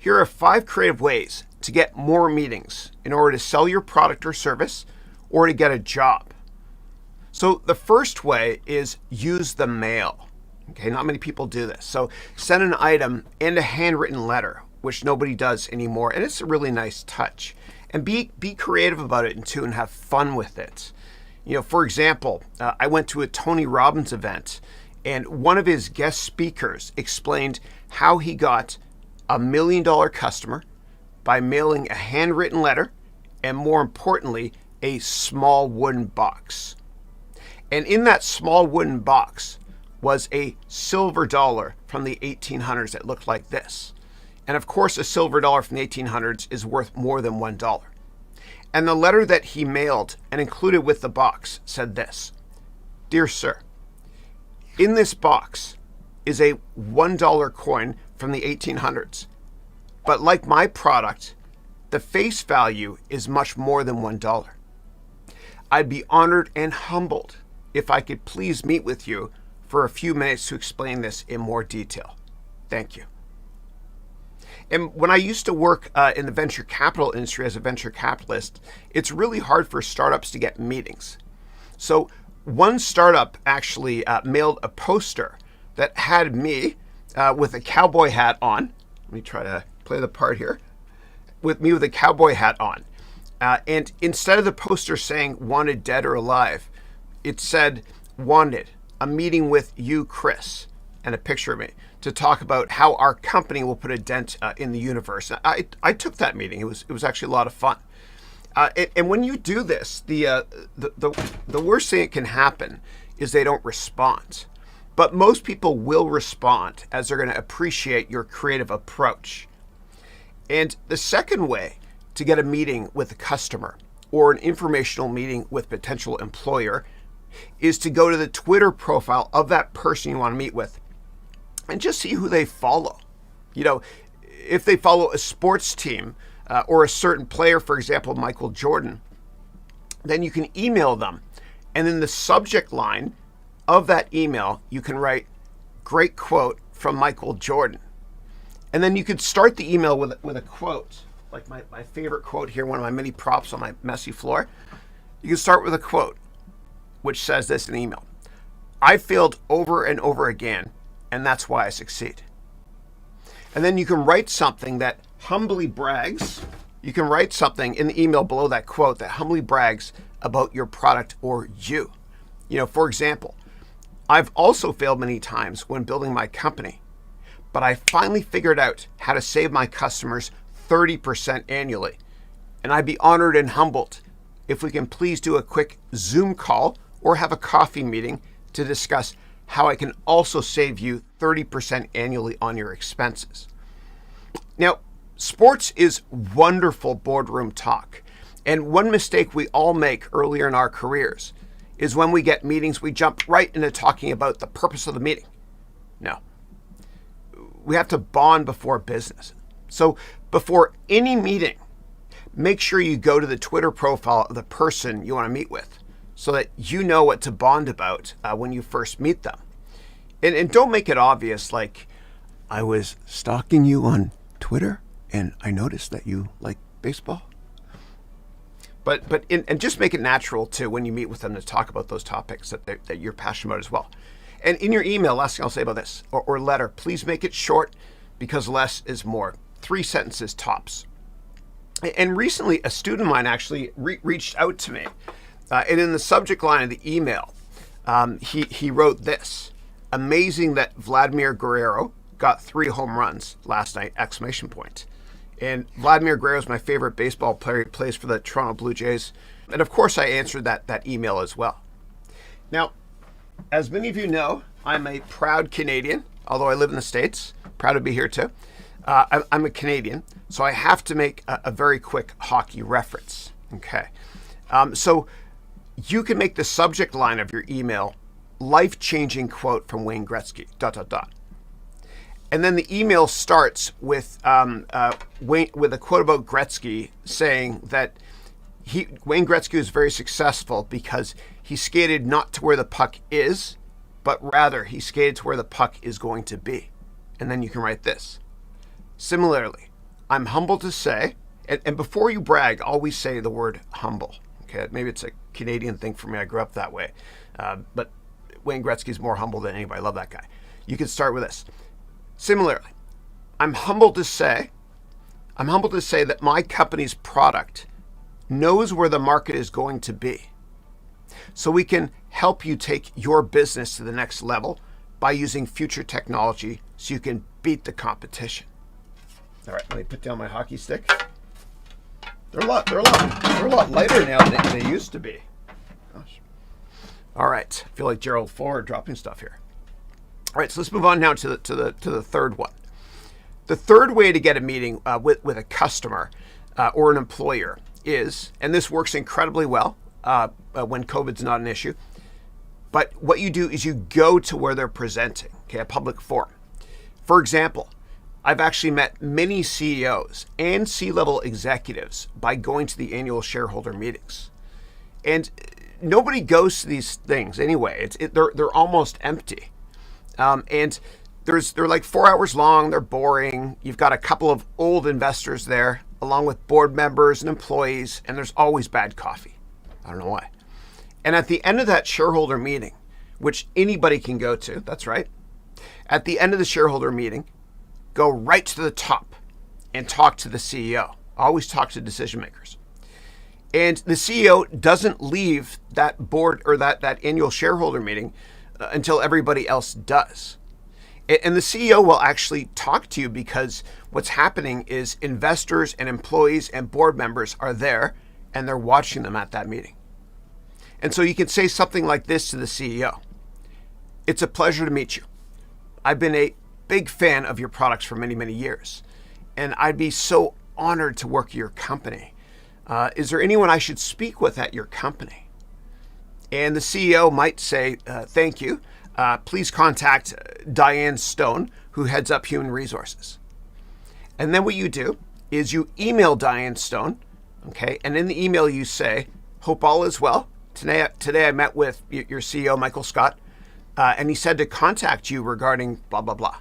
Here are 5 creative ways to get more meetings in order to sell your product or service or to get a job. So the first way is use the mail. Okay, not many people do this. So send an item and a handwritten letter, which nobody does anymore, and it's a really nice touch. And be creative about it too, and have fun with it. For example, I went to a Tony Robbins event, and one of his guest speakers explained how he got a $1 million customer by mailing a handwritten letter and, more importantly, a small wooden box. And in that small wooden box was a silver dollar from the 1800s that looked like this. And of course, a silver dollar from the 1800s is worth more than $1. And the letter that he mailed and included with the box said this: "Dear sir, in this box is a $1 coin from the 1800s. But like my product, the face value is much more than $1. I'd be honored and humbled if I could please meet with you for a few minutes to explain this in more detail. Thank you." And when I used to work in the venture capital industry as a venture capitalist, it's really hard for startups to get meetings. So one startup actually mailed a poster that had me with a cowboy hat on. Let me try to play the part here. With me with a cowboy hat on. And instead of the poster saying "wanted dead or alive," it said "wanted, a meeting with you, Chris," and a picture of me to talk about how our company will put a dent in the universe. I took that meeting. It was actually a lot of fun. And when you do this, the worst thing that can happen is they don't respond. But most people will respond, as they're going to appreciate your creative approach. And the second way to get a meeting with a customer or an informational meeting with potential employer is to go to the Twitter profile of that person you want to meet with and just see who they follow. If they follow a sports team or a certain player, for example, Michael Jordan, then you can email them. And in the subject line of that email, you can write "great quote from Michael Jordan." And then you could start the email with a quote, like my favorite quote here, one of my many props on my messy floor. You can start with a quote, which says this in the email: "I failed over and over again, and that's why I succeed." And then you can write something that humbly brags. You can write something in the email below that quote that humbly brags about your product or you. For example, "I've also failed many times when building my company, but I finally figured out how to save my customers 30% annually. And I'd be honored and humbled if we can please do a quick Zoom call or have a coffee meeting to discuss how I can also save you 30% annually on your expenses." Now, sports is wonderful boardroom talk. And one mistake we all make earlier in our careers is when we get meetings, we jump right into talking about the purpose of the meeting. No. We have to bond before business. So before any meeting, make sure you go to the Twitter profile of the person you want to meet with so that you know what to bond about when you first meet them. And don't make it obvious, like, "I was stalking you on Twitter and I noticed that you like baseball." And just make it natural too when you meet with them to talk about those topics that you're passionate about as well. And in your email, last thing I'll say about this, or letter, please make it short, because less is more. 3 sentences tops. And recently, a student of mine actually reached out to me. And in the subject line of the email, he wrote this: "Amazing that Vladimir Guerrero got 3 home runs last night!" And Vladimir Guerrero is my favorite baseball player. He plays for the Toronto Blue Jays. And of course, I answered that email as well. Now, as many of you know, I'm a proud Canadian, although I live in the States. Proud to be here too. I'm a Canadian, so I have to make a very quick hockey reference. Okay. So you can make the subject line of your email "life-changing quote from Wayne Gretzky, ... And then the email starts with a quote about Gretzky saying that Wayne Gretzky was very successful because he skated not to where the puck is, but rather he skated to where the puck is going to be. And then you can write this: "Similarly, I'm humbled to say, and before you brag, always say the word humble. Okay, maybe it's a Canadian thing for me. I grew up that way. But Wayne Gretzky's more humble than anybody. I love that guy. You can start with this. Similarly, I'm humbled to say that my company's product knows where the market is going to be. So we can help you take your business to the next level by using future technology so you can beat the competition. All right, let me put down my hockey stick. They're a lot lighter now than they used to be. Gosh. All right, I feel like Gerald Ford dropping stuff here. All right, so let's move on now to the third one. The third way to get a meeting with a customer or an employer is, and this works incredibly well when COVID's not an issue, but what you do is you go to where they're presenting, okay, a public forum. For example, I've actually met many CEOs and C-level executives by going to the annual shareholder meetings. And nobody goes to these things anyway. They're almost empty. And they're like 4 hours long. They're boring. You've got a couple of old investors there, along with board members and employees, and there's always bad coffee. I don't know why. And at the end of that shareholder meeting, which anybody can go to, that's right. At the end of the shareholder meeting, go right to the top and talk to the CEO. Always talk to decision makers. And the CEO doesn't leave that board or that annual shareholder meeting until everybody else does. And the CEO will actually talk to you because what's happening is investors and employees and board members are there and they're watching them at that meeting. And so you can say something like this to the CEO. It's a pleasure to meet you. I've been a big fan of your products for many, many years, and I'd be so honored to work at your company. Is there anyone I should speak with at your company? And the CEO might say, thank you. Please contact Diane Stone, who heads up human resources. And then what you do is you email Diane Stone, okay? And in the email you say, hope all is well. Today I met with your CEO, Michael Scott, and he said to contact you regarding blah, blah, blah.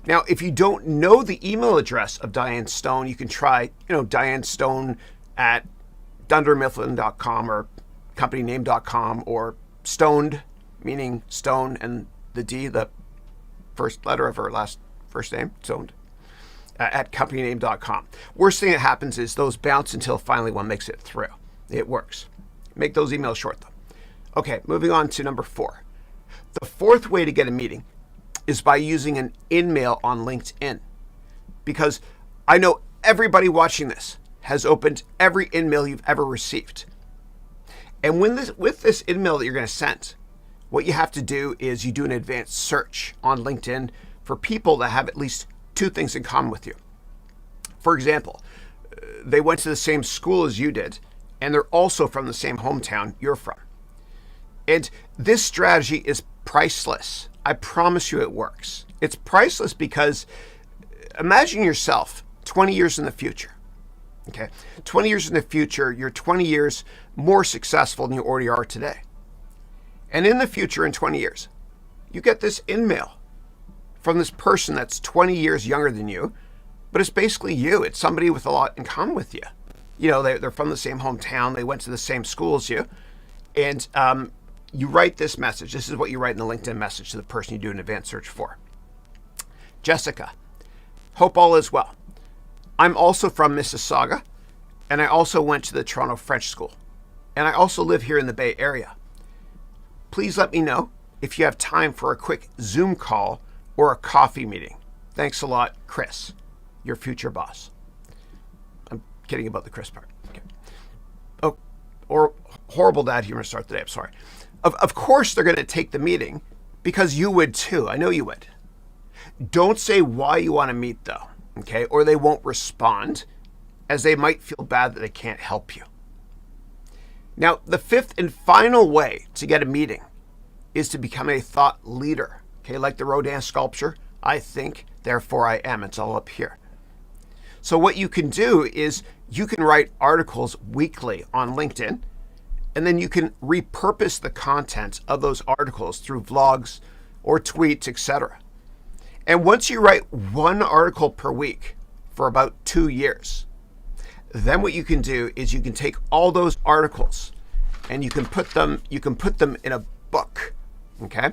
Now, if you don't know the email address of Diane Stone, you can try, Diane Stone at dundermifflin.com or companyname.com, or stoned, meaning stone, and the D, the first letter of her first name, stoned, at companyname.com. Worst thing that happens is those bounce until finally one makes it through. It works. Make those emails short, though. Okay, moving on to number 4. The fourth way to get a meeting is by using an in-mail on LinkedIn. Because I know everybody watching this has opened every in-mail you've ever received. And with this in-mail that you're going to send, what you have to do is you do an advanced search on LinkedIn for people that have at least 2 things in common with you. For example, they went to the same school as you did, and they're also from the same hometown you're from. And this strategy is priceless. I promise you it works. It's priceless because imagine yourself 20 years in the future. Okay, 20 years in the future, you're 20 years more successful than you already are today. And in the future, in 20 years, you get this in-mail from this person that's 20 years younger than you, but it's basically you. It's somebody with a lot in common with you. They're from the same hometown. They went to the same school as you. And you write this message. This is what you write in the LinkedIn message to the person you do an advanced search for. Jessica, hope all is well. I'm also from Mississauga, and I also went to the Toronto French School. And I also live here in the Bay Area. Please let me know if you have time for a quick Zoom call or a coffee meeting. Thanks a lot, Chris, your future boss. I'm kidding about the Chris part. Okay. Oh, or horrible dad humor to start the day. I'm sorry. Of course they're going to take the meeting because you would too. I know you would. Don't say why you want to meet though, okay? Or they won't respond, as they might feel bad that they can't help you. Now, the 5th and final way to get a meeting is to become a thought leader, okay? Like the Rodin sculpture, I think, therefore I am. It's all up here. So what you can do is you can write articles weekly on LinkedIn, and then you can repurpose the content of those articles through vlogs or tweets, etc. And once you write 1 article per week for about 2 years. Then what you can do is you can take all those articles and you can put them in a book, okay?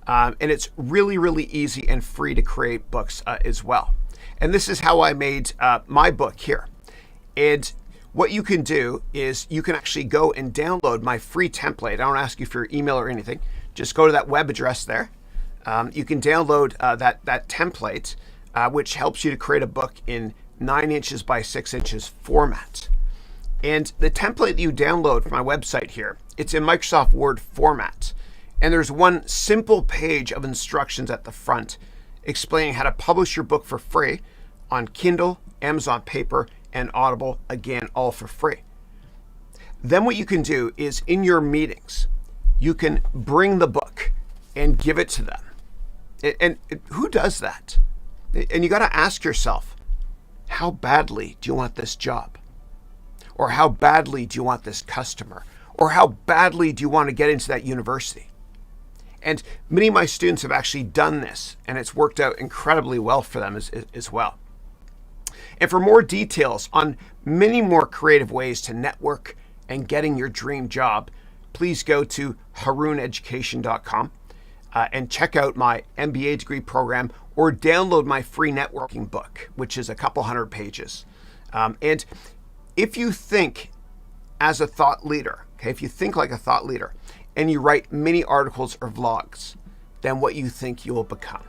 And it's really, really easy and free to create books as well. And this is how I made my book here. And what you can do is you can actually go and download my free template. I don't ask you for your email or anything. Just go to that web address there. You can download that template, which helps you to create a book in 9 inches by 6 inches format. And the template that you download from my website here, it's in Microsoft Word format. And there's one simple page of instructions at the front explaining how to publish your book for free on Kindle, Amazon Paper, and Audible, again, all for free. Then what you can do is in your meetings, you can bring the book and give it to them. And who does that? And you got to ask yourself, how badly do you want this job? Or how badly do you want this customer? Or how badly do you want to get into that university? And many of my students have actually done this, and it's worked out incredibly well for them as well. And for more details on many more creative ways to network and getting your dream job, please go to haroneducation.com and check out my MBA degree program or download my free networking book, which is a couple hundred pages. And if you think as a thought leader, okay, if you think like a thought leader and you write many articles or vlogs, then what you think you will become.